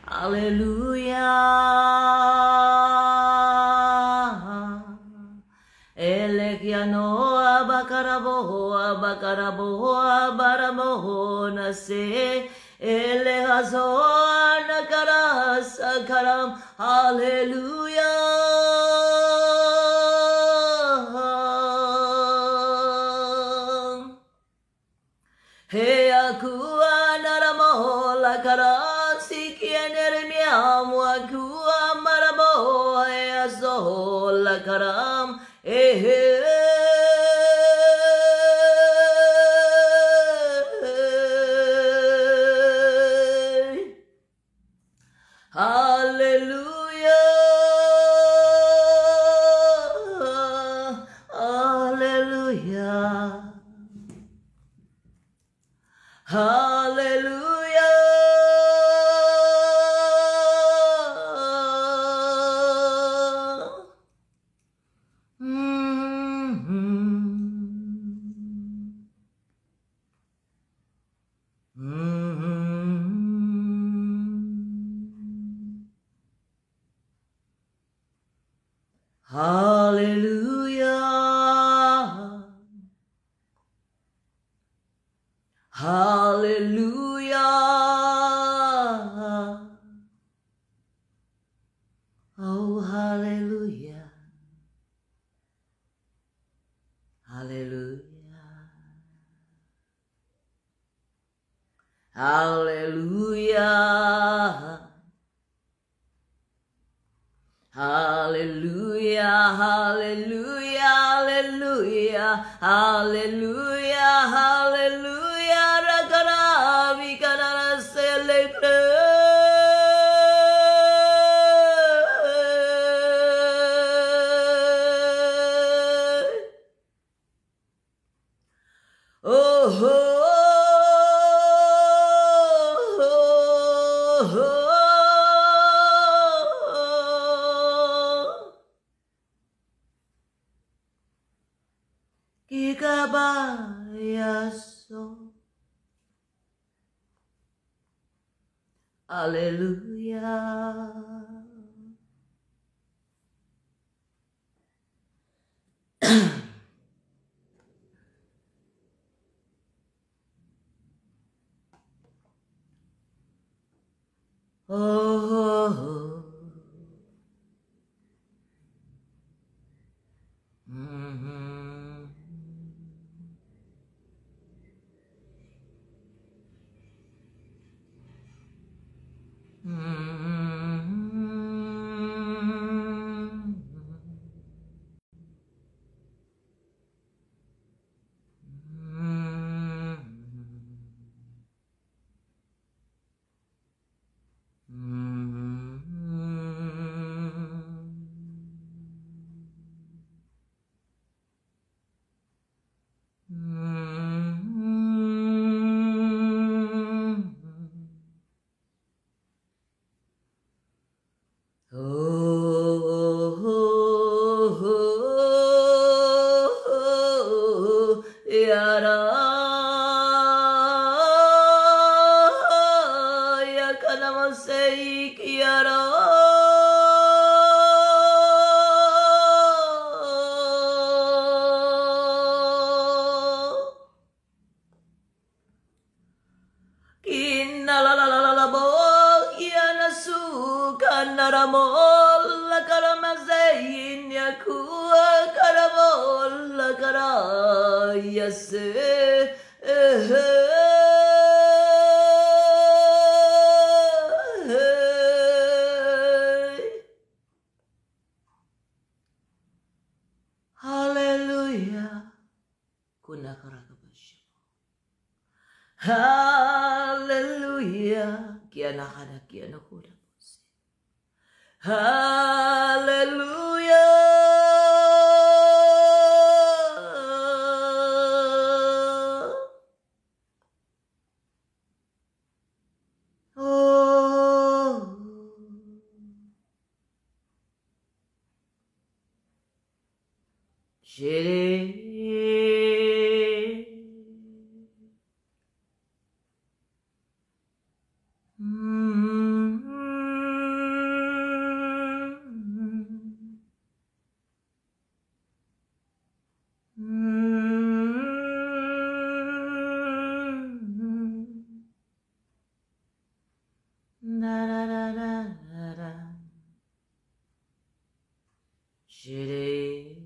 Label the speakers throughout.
Speaker 1: Haleluya. Elekiano abakarabo abaramoho nase. Elehazor nakaras akaram. Haleluya. He aku anaramo lakaran sikieneremiam aku amaramo he aso lakaram Hallelujah, hallelujah. Hallelujah. Hallelujah. Hallelujah. Oh, hallelujah. Hallelujah. Hallelujah. Hallelujah, hallelujah, hallelujah, hallelujah, hallelujah, rakara vikara celebrate. Kikabayaso. Hallelujah. Oh. Mhm. Mhm. Yara yakanamasei kiara Kinalalalabo yanasu kanaramol karamazein yakua karamol karayase Hallelujah. Kunakaragabasyo. Hallelujah. Kiana kada kiana kuda. Hallelujah. Oh. Shiri. Da da da da da da. Shitty.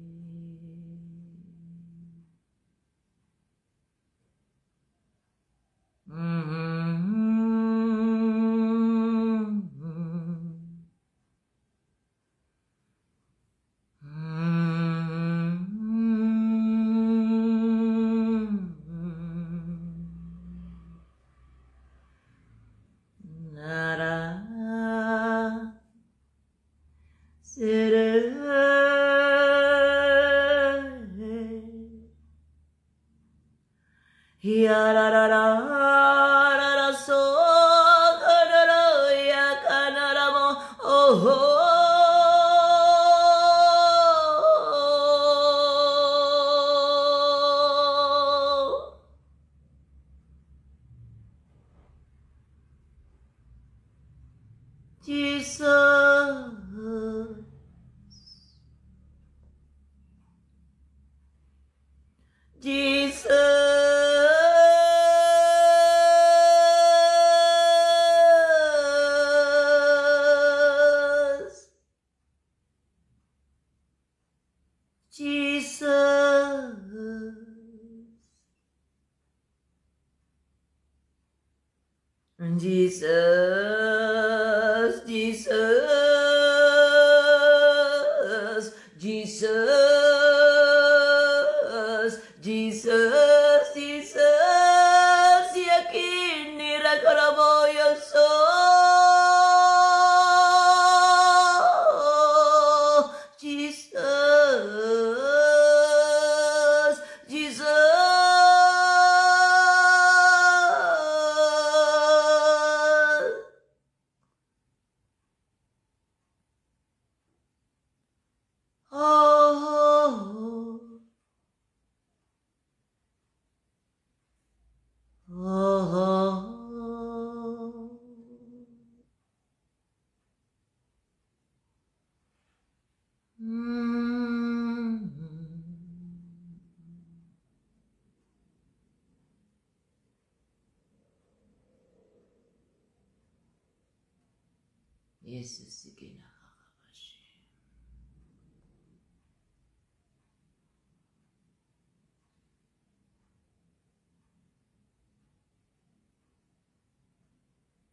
Speaker 1: Yesus ikina kakabashi.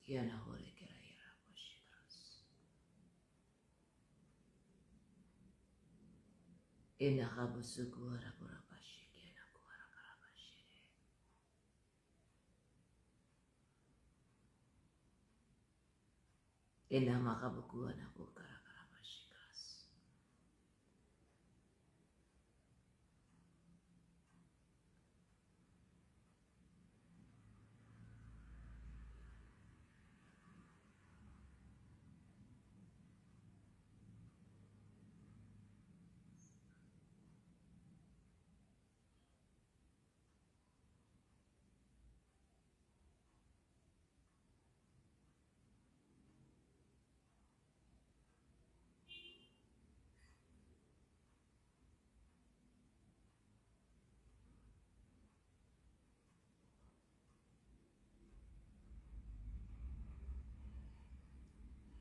Speaker 1: Kiana hore kiraira boshiras. Ina kabusuku hara kurabashi kiana kuhara karabashi. Ina makabuku anaku kara karabashi kras.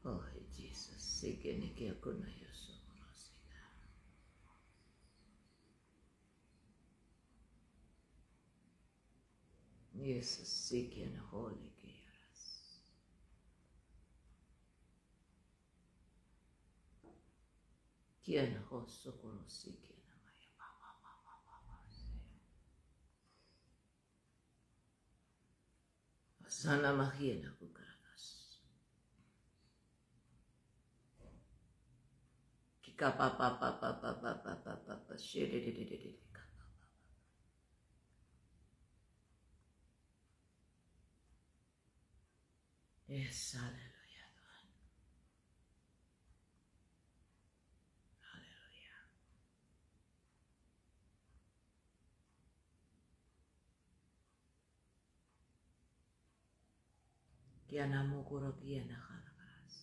Speaker 1: Oh Jesus, sikini kia kuna Yesu kurosina. Yesus sikina holy kiras. Kiana hoso kurosikina maya papa. Sana mahiena kukarakas. Kika papa shiri. Yes, hallelujah, Tuhan. Hallelujah. Kiana mukuro kiana karakas.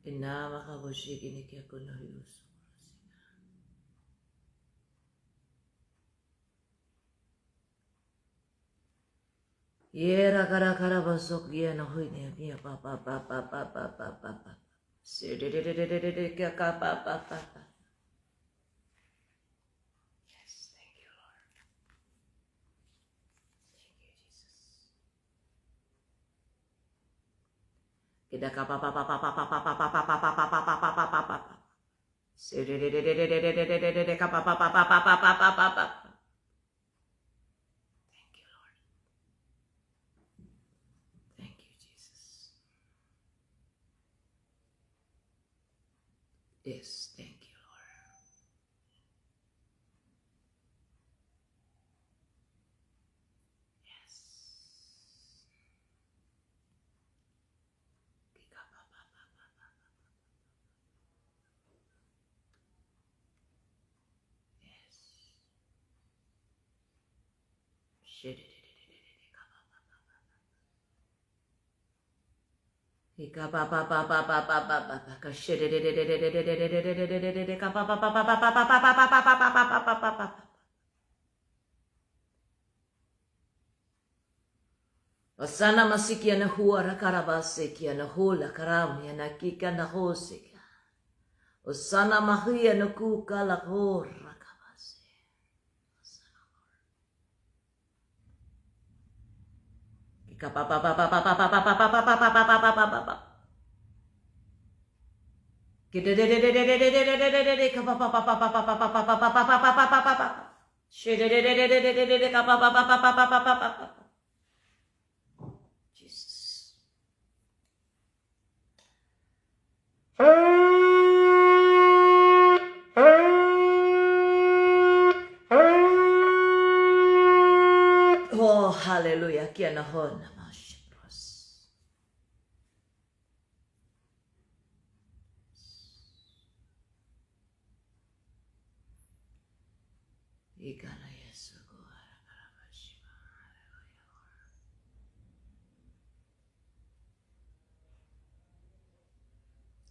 Speaker 1: Ina makabushiki ni kia kuna Yesu. Yera kara kara basok ya na hui ne ya pa pa pa pa pa pa pa pa pa. Se de ka pa pa pa pa. Yes, thank you, Lord. Thank you, Jesus. Kita ka pa pa pa pa pa pa pa pa pa pa pa pa pa pa pa pa pa pa. Se de ka pa pa pa pa pa pa pa pa pa pa. Yes, thank you, Lord. Yes. Yes. Shit. Osana masikia na huara karabasekia na hula karamia na kika na hoseka. Osana mahia na kuka la hora kabase. Kika pa pa pa pa pa pa pa pa pa pa pa pa pa pa pa pa pa pa. Kita de de de de de de de de de de de de ka pa pa pa pa pa pa pa pa pa pa pa pa pa pa pa pa pa. She de de de de de de de de de ka pa pa pa pa pa pa pa pa pa pa. Jesus. Oh, hallelujah. Kia na hona mashipros. Ikana Yesu kuara karabashiba.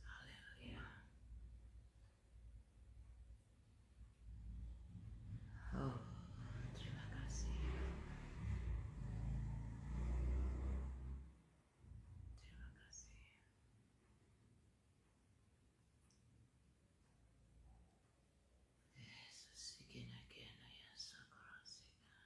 Speaker 1: Hallelujah. Oh, terima kasih. Terima kasih. Yesus ikina kena Yesu kurasika.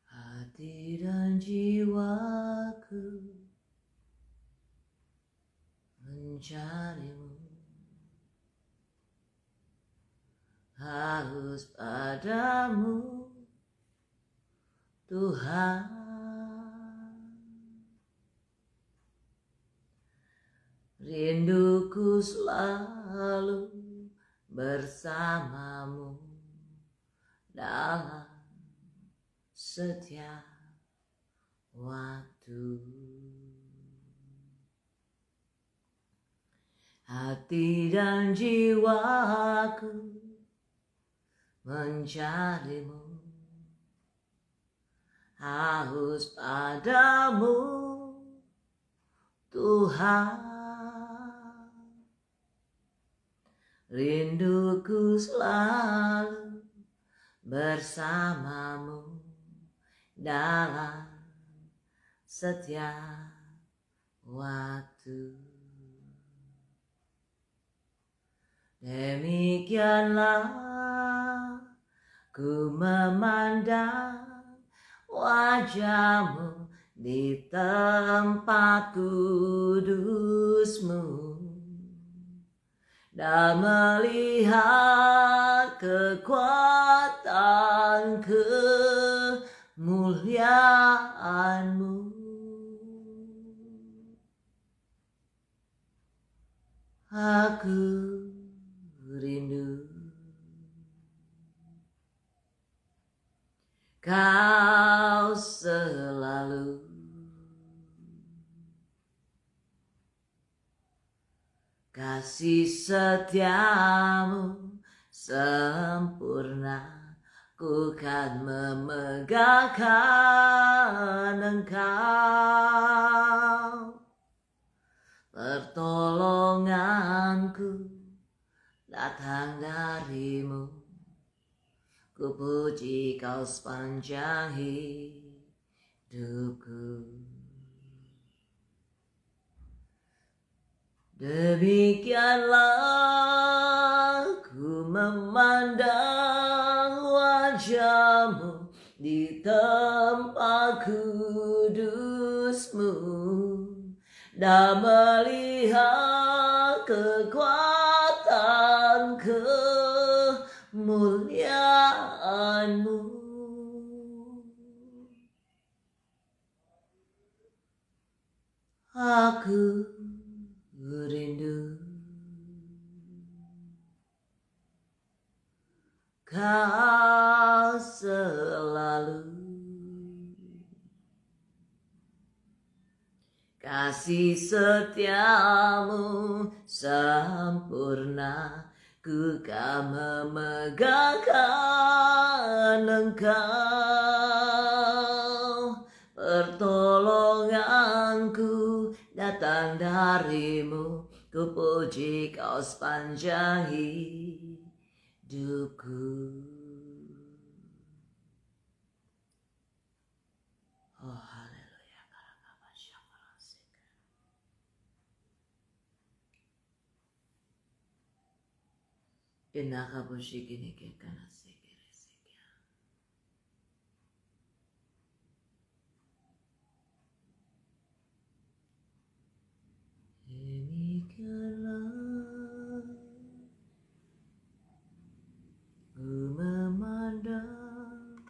Speaker 1: Hati dan jiwaku mencarimu, haus padamu Tuhan. Rinduku selalu bersamamu dalam setiap waktu. Hati dan jiwaku mencarimu, haus padamu Tuhan. Rinduku selalu bersamamu dalam setiap waktu. Demikianlah ku memandang wajahmu di tempat kudusmu dan melihat kekuatan kemuliaanmu. Aku rindu Kau selalu kasih setiamu sempurna, ku kan memegahkan Engkau Pertolonganku datang darimu. Ku puji kau sepanjang hidupku. Demikianlah ku memandang wajah-Mu di tempat kudus-Mu dan melihat kekuatan kemuliaan-Mu. Aku rindu Kau selalu. Kasih setiamu sempurna, ku kan memegangkan Engkau. Pertolonganku datang darimu, ku puji kau sepanjang hidupku. Oh haleluya. Inaka bushikini kekana sekere sekya. Demikianlah ku memandang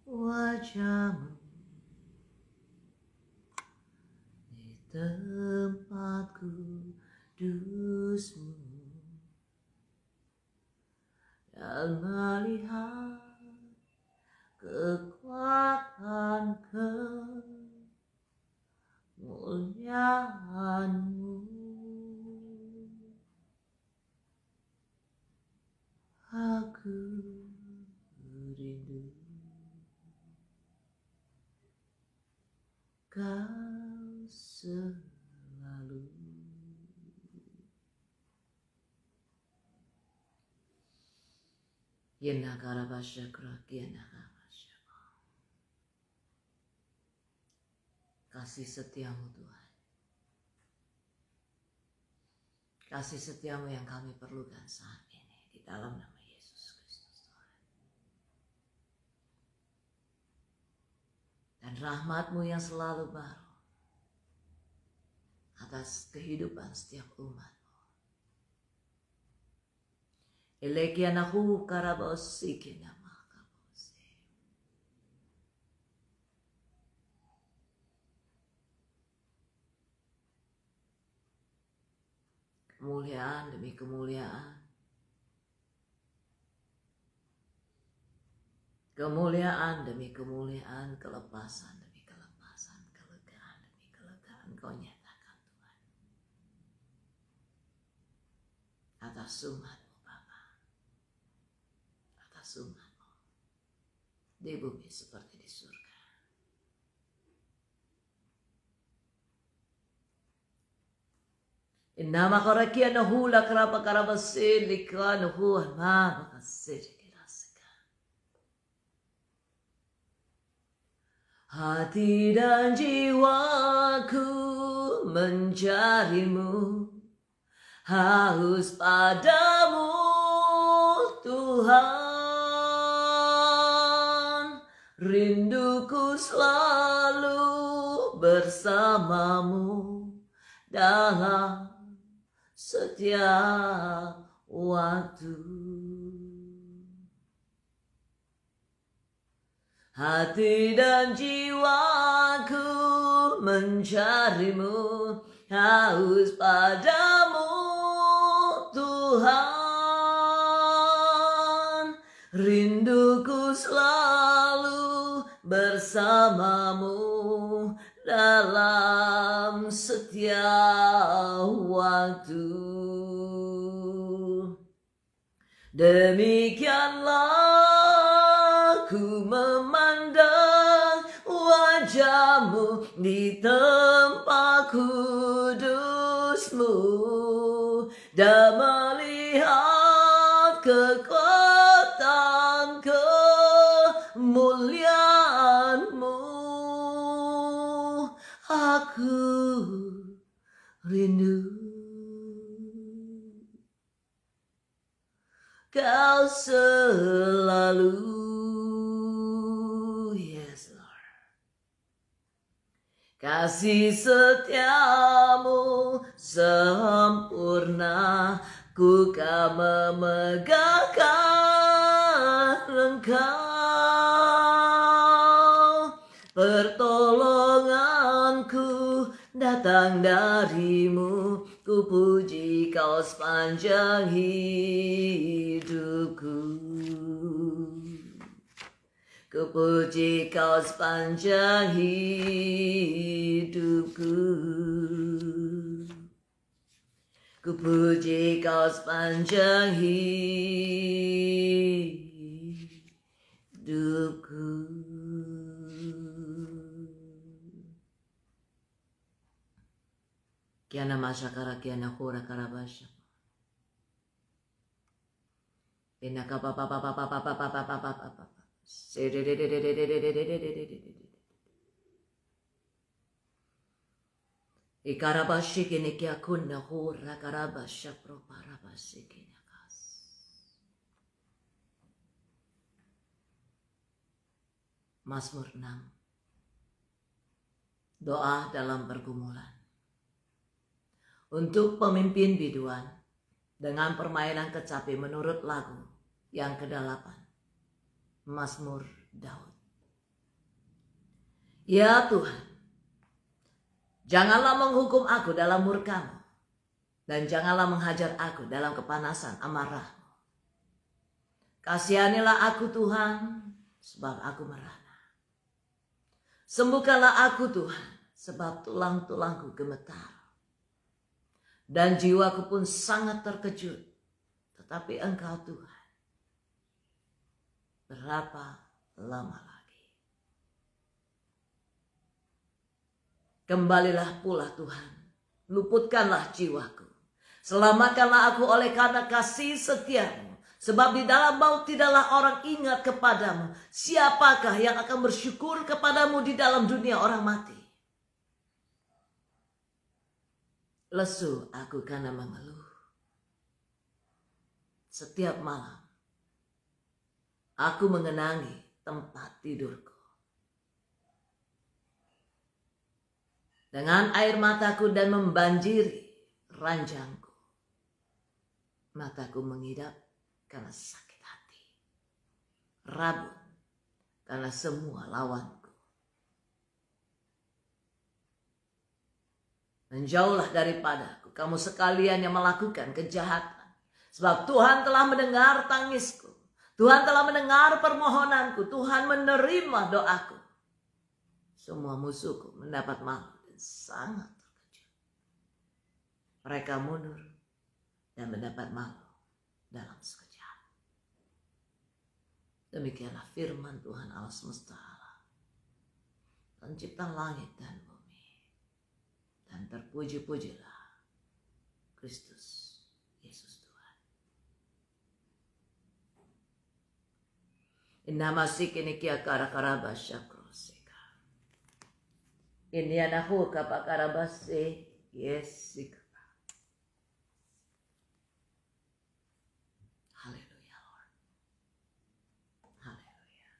Speaker 1: wajah-Mu di tempat kudus-Mu dan melihat kekuatan kemuliaan-Mu. Aku rindu Kau selalu. Kasih setiamu Tuhan. Kasih setiamu yang kami perlukan saat ini di dalam nama Yesus Kristus Tuhan. Dan rahmat-Mu yang selalu baru atas kehidupan setiap umat. Elekianahu karabosi kinamakabosi. Kemuliaan demi kemuliaan. Kemuliaan demi kemuliaan, kelepasan demi kelepasan, kelegaan demi kelegaan Kau nyatakan Tuhan. Atas umat-Mu Bapa. Atas umat-Mu. Di bumi seperti di surga. Innama karakianahu lakrapa karabasi likanuhu ma makasiri. Hati dan jiwaku mencari-Mu, haus padamu Tuhan. Rinduku selalu bersama-Mu dalam setiap waktu. Hati dan jiwaku mencari-Mu, haus padamu Tuhan. Rinduku selalu bersama-Mu dalam setiap waktu. Demikianlah ku memandang wajah-Mu di tempat kudus-Mu kudusmu dan melihat kekuatan kemuliaan-Mu. Aku rindu Kau selalu. Yes, Lord. Kasih setiamu sempurna, ku kan memegangkan Engkau. Pertolonganku datang darimu, ku puji Kau sepanjang hidupku. Ku puji Kau sepanjang hidupku. Ku puji Kau sepanjang hidupku. Kiana masakara kiana hora karabasha. Inaka papa papa papa papa papa papa papa. Ikarabashi kini kia kunna hora karabasha proparabasi kini kas. Mazmur 6. Doa dalam pergumulan. Untuk pemimpin biduan dengan permainan kecapi menurut lagu yang ke-8, Mazmur Daud. Ya Tuhan, janganlah menghukum aku dalam murka-Mu, dan janganlah menghajar aku dalam kepanasan amarah-Mu. Kasihanilah aku Tuhan, sebab aku merana. Sembuhkanlah aku Tuhan, sebab tulang-tulangku gemetar. Dan jiwaku pun sangat terkejut. Tetapi Engkau Tuhan, berapa lama lagi? Kembalilah pula Tuhan, luputkanlah jiwaku. Selamatkanlah aku oleh karena kasih setia-Mu. Sebab di dalam maut tidaklah orang ingat kepadamu. Siapakah yang akan bersyukur kepadamu di dalam dunia orang mati? Lesu aku karena mengeluh. Setiap malam aku mengenangi tempat tidurku. Dengan air mataku dan membanjiri ranjangku. Mataku mengidap karena sakit hati. Rabun karena semua lawanku. Menjauhlah daripadaku kamu sekalian yang melakukan kejahatan. Sebab Tuhan telah mendengar tangisku. Tuhan telah mendengar permohonanku. Tuhan menerima doaku. Semua musuhku mendapat malu dan sangat terkejut. Mereka mundur dan mendapat malu dalam sekejap. Demikianlah firman Tuhan Allah semesta alam, pencipta langit dan bumi. Dan terpuji-pujilah Kristus Yesus Tuhan. Inna masik ini kia karakarabasya kroseka. Ini anahu kapakarabase yesik. Haleluya Lord. Haleluya.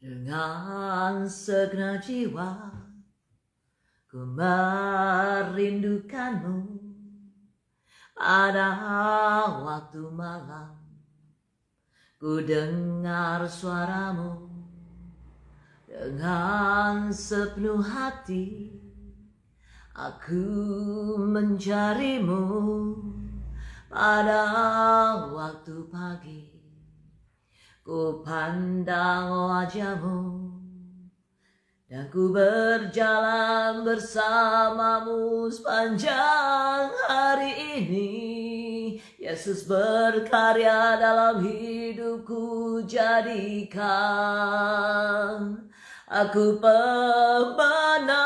Speaker 1: Dengan segenap jiwa ku merindukanmu pada waktu malam. Ku dengar suaramu dengan sepenuh hati. Aku mencarimu pada waktu pagi. Ku pandang wajahmu dan ku berjalan bersamamu sepanjang hari ini. Yesus berkarya dalam hidupku, jadikan aku pemenang.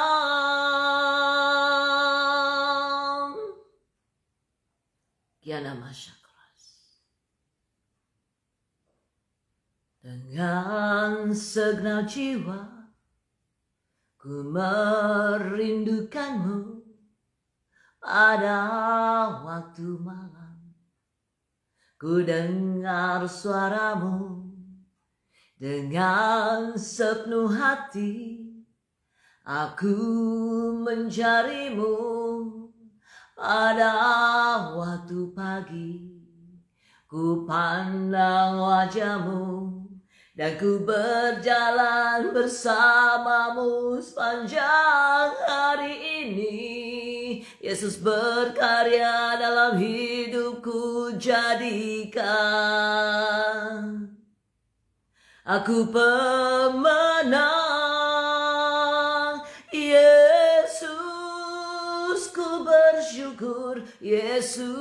Speaker 1: Kiana masyakras. Dengan segenap jiwa ku merindukanmu pada waktu malam. Ku dengar suaramu dengan sepenuh hati. Aku mencarimu pada waktu pagi. Ku pandang wajahmu dan ku berjalan bersamamu sepanjang hari ini. Yesus berkarya dalam hidupku, jadikan aku pemenang. Yesus, ku bersyukur. Yesus,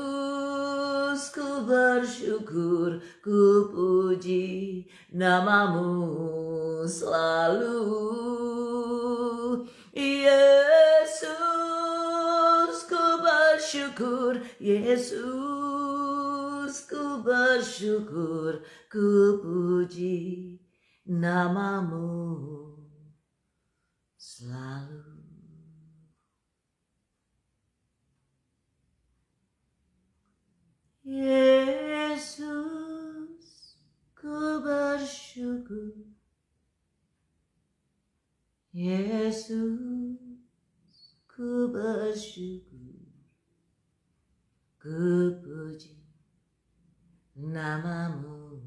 Speaker 1: ku bersyukur. Ku puji namamu selalu. Yesus, ku bersyukur. Yesus, ku bersyukur. Ku puji namamu selalu. Yesus, ku bersyukur. Yesus, ku bersyukur. Ku puji namamu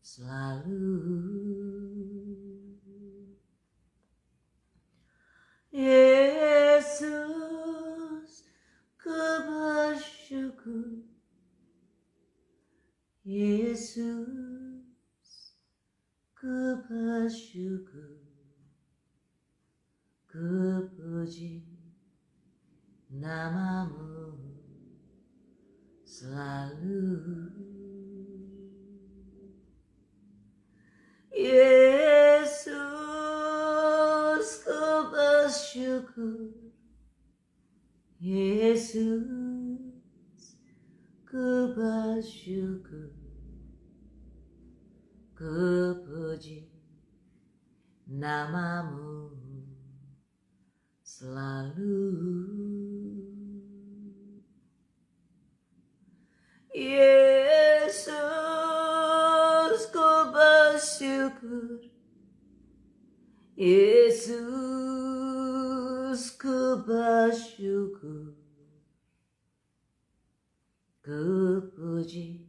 Speaker 1: selalu. Yesus, ku bersyukur. Yesus, ku bersyukur. Ku puji namamu selalu. Yesus, ku bersyukur. Yesus, ku bersyukur. Ku puji namamu selalu. Yesus, ku bersyukur. Yesus, ku bersyukur. Ku puji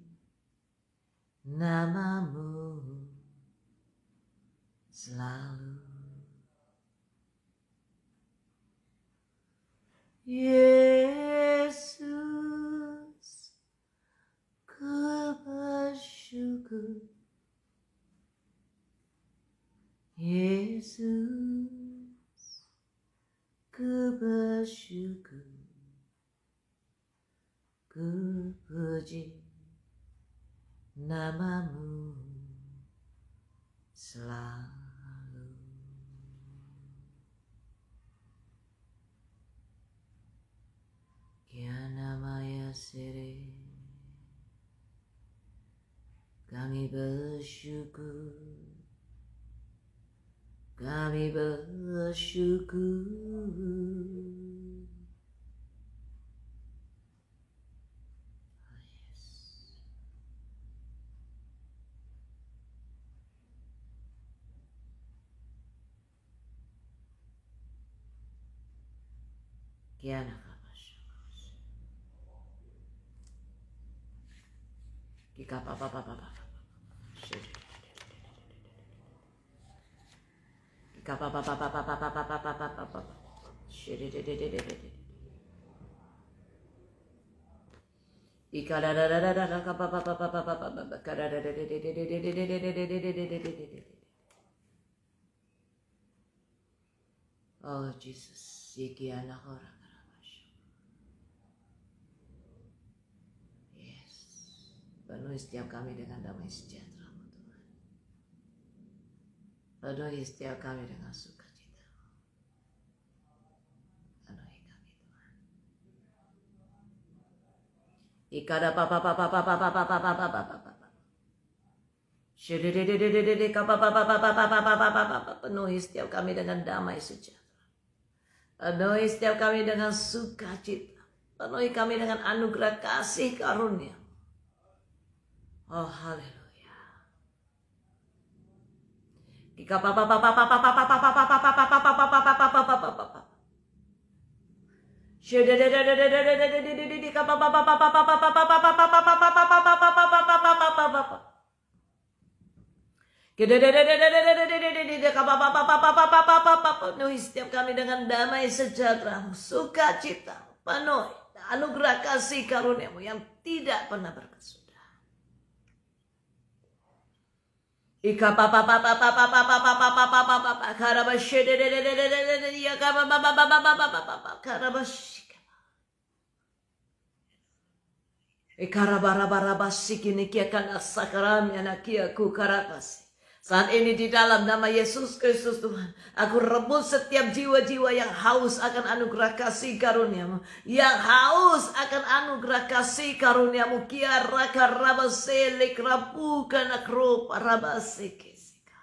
Speaker 1: namamu selalu. Yesus, ku bersyukur. Yesus, ku bersyukur. Ku puji namamu selalu. Kiana maya sere, kami bersyukur. Kami bersyukur. Oh, yes. Kiana bersyukur. Kika papa papa papa. Kika papa papa papa papa papa papa. Oh Jesus, Yekiana Hora. Yes, penuhi setiap kami dengan damai sejahtera, Tuhan. Penuhi setiap kami dengan sukacita. Penuhi kami Tuhan. Ikada papa papa papa papa papa papa papa. Penuhi setiap kami dengan damai sejahtera. Penuhi setiap kami dengan sukacita. Penuhi kami dengan anugerah kasih karunia. Oh haleluya. Penuhi setiap kami dengan damai sejahtera, sukacita, penuhi anugerah kasih karuniamu yang tidak pernah berkesudahan. Ika papa papa papa papa papa papa papa karabashede ya kaba papa papa papa papa karabashika. Ikarabarabarabashi kini kia kana sakaram yana kia ku karabasi. Saat ini di dalam nama Yesus Kristus Tuhan, aku rebut setiap jiwa-jiwa yang haus akan anugerah kasih karuniamu, yang haus akan anugerah kasih karuniamu. Kia raka rabase lekrapu kana kropa rabase kesika.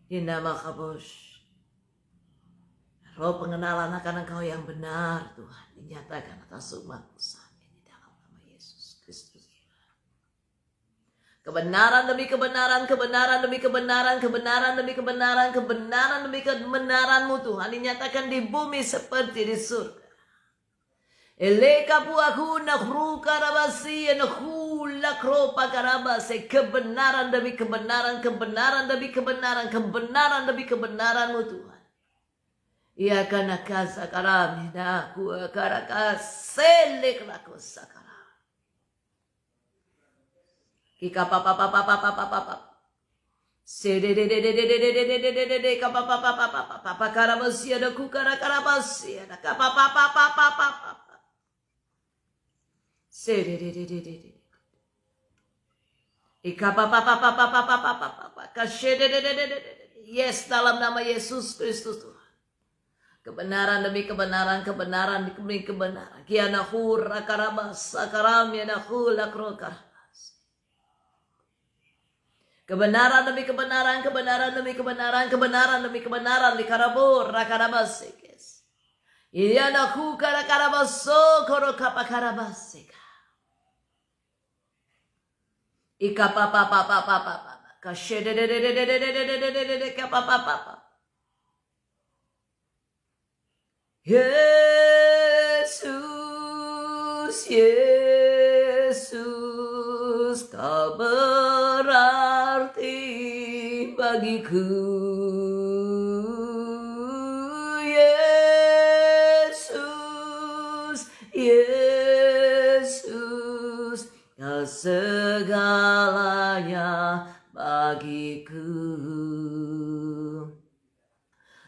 Speaker 1: Di nama Kabosh, roh pengenalan akan Engkau yang benar Tuhan dinyatakan atas umatmu saat ini dalam nama Yesus Kristus. Kebenaran demi kebenaran, kebenaran demi kebenaran, kebenaran demi kebenaran, kebenaran demi kebenaran-Mu Tuhan dinyatakan di bumi seperti di surga. Eleka puaku nakru karabasi nakru lakropa karabasi. Kebenaran demi kebenaran, kebenaran demi kebenaran, kebenaran demi kebenaran-Mu Tuhan. Ia kana kasa karami na ku karakasele sakara. Ika papa papa papa papa papa. Sede de de de de de de de de de de de de kapa papa papa papa karabasi ada kukara karabasi ada kapa papa papa papa. Sede de de de de de. Ika papa papa papa papa papa kasede de de de de de. Yes, dalam nama Yesus Kristus Tuhan. Kebenaran demi kebenaran, kebenaran demi kebenaran. Kiana hura karabas sakaram yana hula krokar. Kebenaran demi kebenaran, kebenaran demi kebenaran, kebenaran demi kebenaran di karabur rakarabasekes. Iya naku karakarabaso koro kapakarabaseka. Ika papa papa papa papa kashede de de de de de de de de de de de kapa papa. Yesus, Yesus, kau berarti bagiku. Yesus, Yesus, kau segalanya bagiku.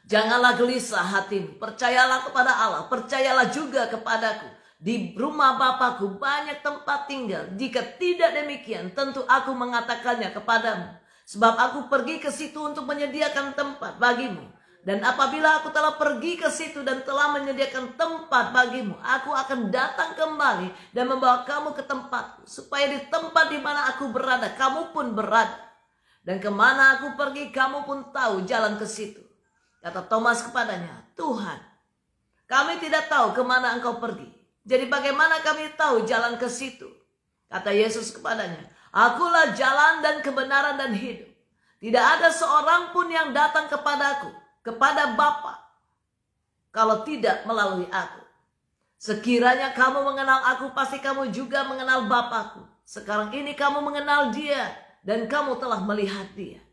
Speaker 1: Janganlah gelisah hatimu, percayalah kepada Allah, percayalah juga kepadaku. Di rumah Bapakku banyak tempat tinggal. Jika tidak demikian, tentu aku mengatakannya kepadamu. Sebab aku pergi ke situ untuk menyediakan tempat bagimu. Dan apabila aku telah pergi ke situ dan telah menyediakan tempat bagimu, aku akan datang kembali dan membawa kamu ke tempatku. Supaya di tempat di mana aku berada, kamu pun berada. Dan kemana aku pergi, kamu pun tahu jalan ke situ. Kata Thomas kepadanya, Tuhan, kami tidak tahu kemana engkau pergi. Jadi bagaimana kami tahu jalan ke situ? Kata Yesus kepadanya, akulah jalan dan kebenaran dan hidup. Tidak ada seorang pun yang datang kepadaku, kepada Bapa, kalau tidak melalui aku. Sekiranya kamu mengenal aku, pasti kamu juga mengenal Bapakku. Sekarang ini kamu mengenal dia, dan kamu telah melihat dia.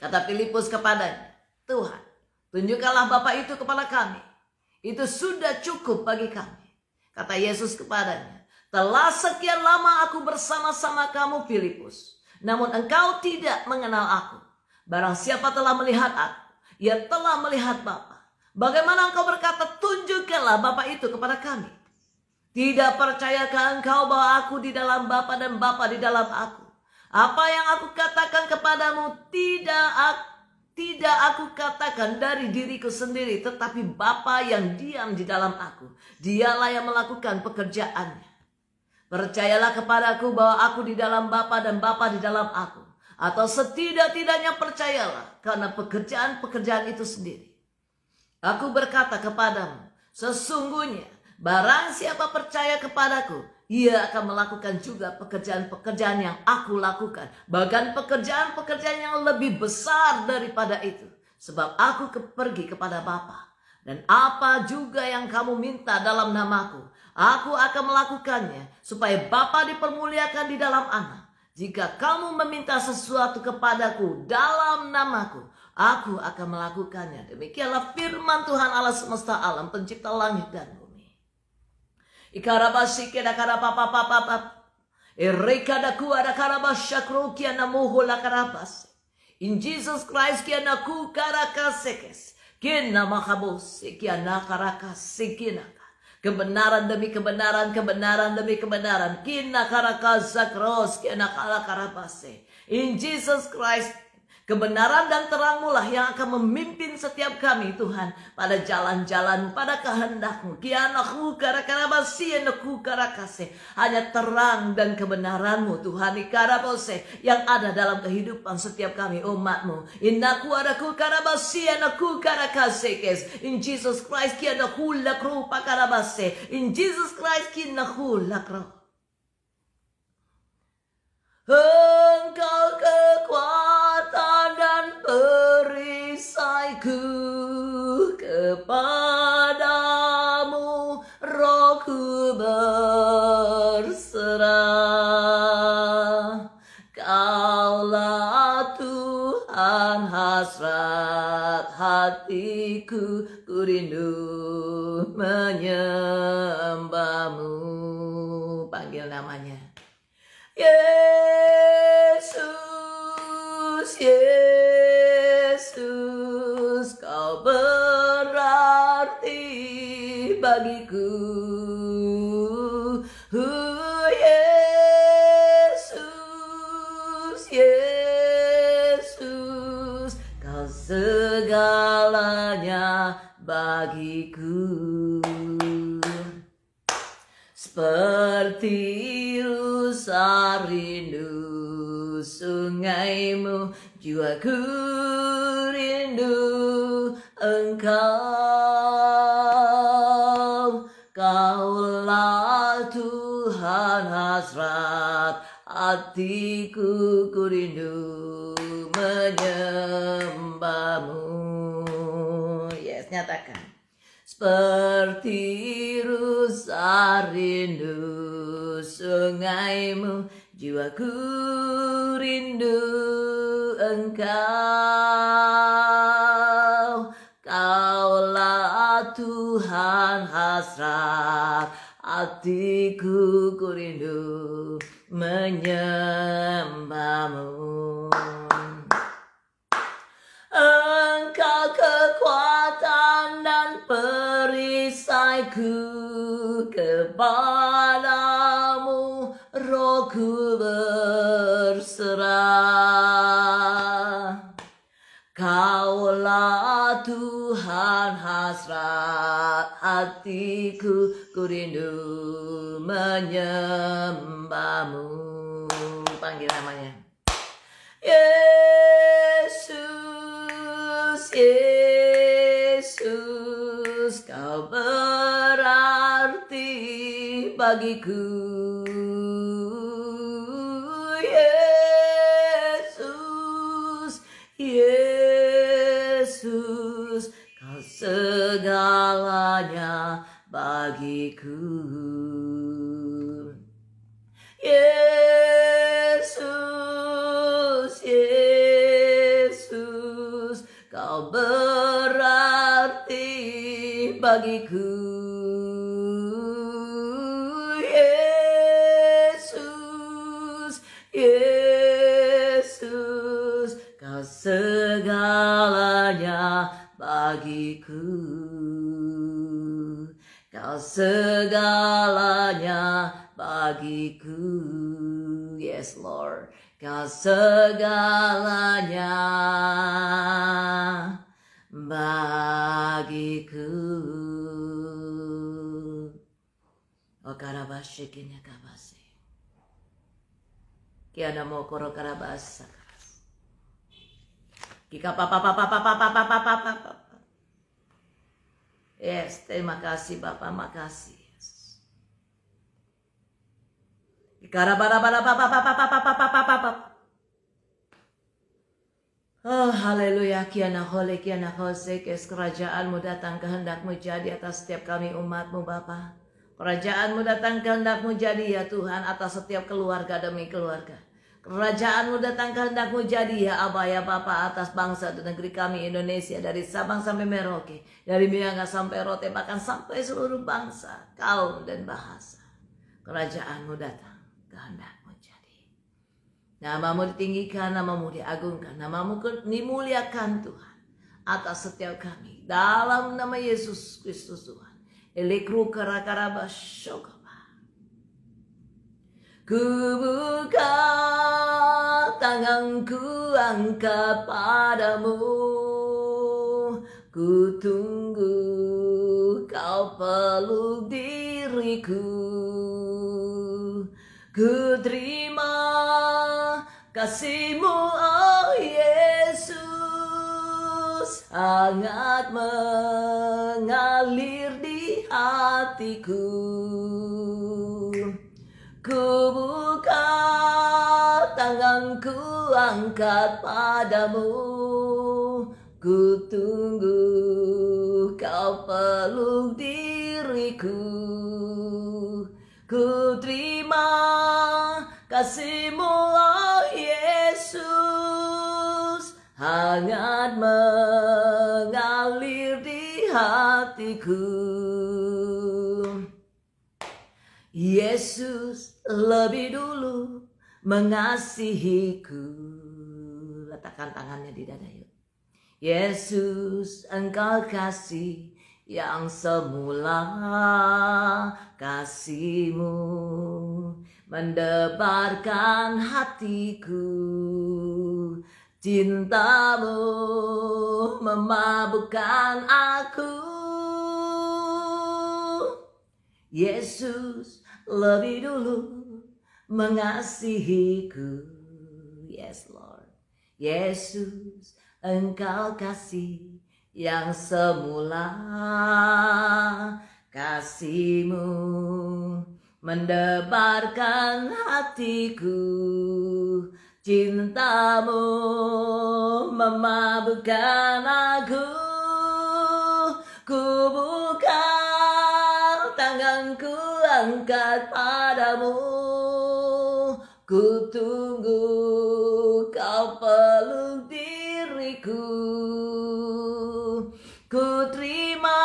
Speaker 1: Kata Filipus kepadanya, Tuhan, tunjukkanlah Bapa itu kepada kami. Itu sudah cukup bagi kami. Kata Yesus kepadanya, telah sekian lama aku bersama-sama kamu Filipus, namun engkau tidak mengenal aku. Barang siapa telah melihat aku, ia telah melihat Bapa. Bagaimana engkau berkata, tunjukkanlah Bapa itu kepada kami? Tidak percayakah engkau bahwa aku di dalam Bapa dan Bapa di dalam aku? Apa yang aku katakan kepadamu tidak aku katakan dari diriku sendiri, tetapi Bapa yang diam di dalam aku. Dialah yang melakukan pekerjaannya. Percayalah kepadaku bahwa aku di dalam Bapa dan Bapa di dalam aku. Atau setidak-tidaknya percayalah karena pekerjaan-pekerjaan itu sendiri. Aku berkata kepadamu, sesungguhnya barang siapa percaya kepadaku, ia akan melakukan juga pekerjaan-pekerjaan yang aku lakukan. Bahkan pekerjaan-pekerjaan yang lebih besar daripada itu. Sebab aku pergi kepada Bapa. Dan apa juga yang kamu minta dalam namaku, aku akan melakukannya, supaya Bapa dipermuliakan di dalam Anak. Jika kamu meminta sesuatu kepadaku dalam namaku, aku akan melakukannya. Demikianlah firman Tuhan Allah semesta alam, pencipta langit dan bumi. Ikarabasi keda karapapapapap. Erikadaku ada karabashakru kiana muhula karabas. In Jesus Christ kiana ku karakasekes. Kiana makabos kiana karakasekinaka. Kebenaran demi kebenaran, kebenaran demi kebenaran. Kina karakazakros, kina karakarabase. In Jesus Christ, kebenaran dan terangmu lah yang akan memimpin setiap kami, Tuhan, pada jalan-jalan, pada kehendakmu. Kianaku karakarabasi, enaku karakase. Hanya terang dan kebenaranmu, Tuhan, ikarabose, yang ada dalam kehidupan setiap kami, umatmu. Inaku adaku karabasi, enaku karakasekes. In Jesus Christ, kianaku lakru pakarabase. In Jesus Christ, kianaku lakru. Engkau kekuatan dan perisaiku, kepadamu rohku berserah. Kaulah Tuhan hasrat hatiku, ku rindu menyembahmu. Panggil namanya. Yesus, Yesus, kau berarti bagiku. Yesus, Yesus, kau segalanya bagiku. Seperti rusa rindu sungaimu, jiwaku rindu engkau. Kaulah Tuhan hasrat hatiku, ku rindu menyembahmu. Yes, nyatakan. Seperti rusa rindu sungaimu, jiwaku rindu engkau. Kaulah Tuhan hasrat hatiku, ku rindu menyembahmu. Engkau kekuatan dan perisaiku, kepadamu rohku berserah. Kaulah Tuhan hasrat hatiku, ku rindu menyembahmu. Panggil namanya. Yesus, Yesus, kau berarti bagiku. Yesus, Yesus, kau segalanya bagiku. Yesus, Yesus, kau berarti bagiku. Yesus, Yesus, kau segalanya bagiku. Kau segalanya bagiku. Yes, Lord. Kau segalanya bagiku. O karabashikinya kabasi. Kiana mo koro karabasa. Kika papa. Yes, terima kasih Bapak, makasih. Oh haleluya, kiana hole kiana hose, kes kerajaanmu datang, kehendakmu jadi atas setiap kami umatmu Bapa. Kerajaanmu datang, kehendakmu jadi ya Tuhan atas setiap keluarga demi keluarga. Kerajaanmu datang, kehendakmu jadi ya Abah ya Bapa atas bangsa dan negeri kami Indonesia, dari Sabang sampai Merauke, dari Miangas sampai Rote, bahkan sampai seluruh bangsa, kaum dan bahasa. Kerajaanmu datang, kehendakmu jadi. Namamu ditinggikan, namamu diagungkan, namamu dimuliakan Tuhan atas setiap kami. Dalam nama Yesus Kristus Tuhan. Elekru karakarabashoka. Ku buka tanganku angkat padamu, ku tunggu kau peluk diriku, ku terima kasih-Mu oh Yesus, hangat mengalir di hatiku. Ku buka tanganku angkat padamu, ku tunggu kau peluk diriku, ku terima kasih-Mu oh Yesus, hangat mengalir di hatiku. Yesus lebih dulu mengasihiku. Letakkan tangannya di dada yuk. Yesus, Engkau kasih yang semula, kasih-Mu mendebarkan hatiku, cinta-Mu memabukkan aku. Yesus lebih dulu mengasihiku. Yes Lord. Yesus, Engkau kasih yang semula, kasih-Mu mendebarkan hatiku, cinta-Mu memabukkan aku. Ku buka tanganku angkat padamu, ku tunggu kau peluk diriku, ku terima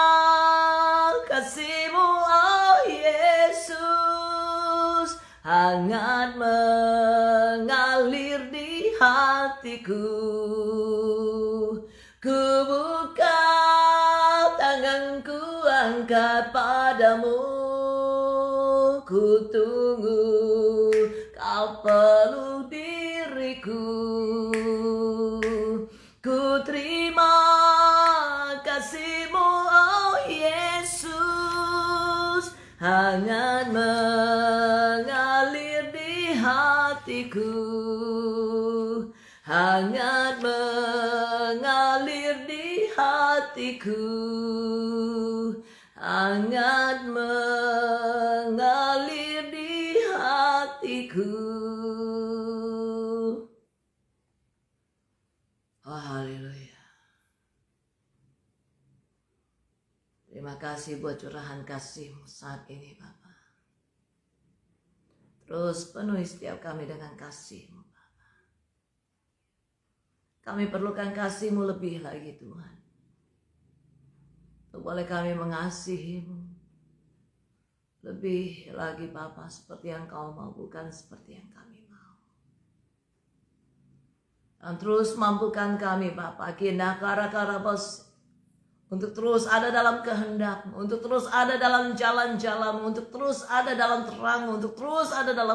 Speaker 1: kasih-Mu oh Yesus, hangat mengalir di hatiku. Ku buka tanganku angkat padamu, ku tunggu kau peluk diriku, ku terima kasih-Mu oh Yesus, hangat mengalir di hatiku, hangat mengalir di hatiku, hangat mengalir di hatiku. Oh haleluya. Terima kasih buat curahan kasih-Mu saat ini Bapa. Terus penuhi setiap kami dengan kasih-Mu Bapa. Kami perlukan kasih-Mu lebih lagi Tuhan. Boleh kami mengasihi-Mu lebih lagi Bapa, seperti yang Kau mau, bukan seperti yang kami mau. Dan terus mampukan kami Bapa, untuk terus ada dalam kehendak-Mu, untuk terus ada dalam jalan-jalan-Mu, untuk terus ada dalam terang-Mu, untuk terus ada dalam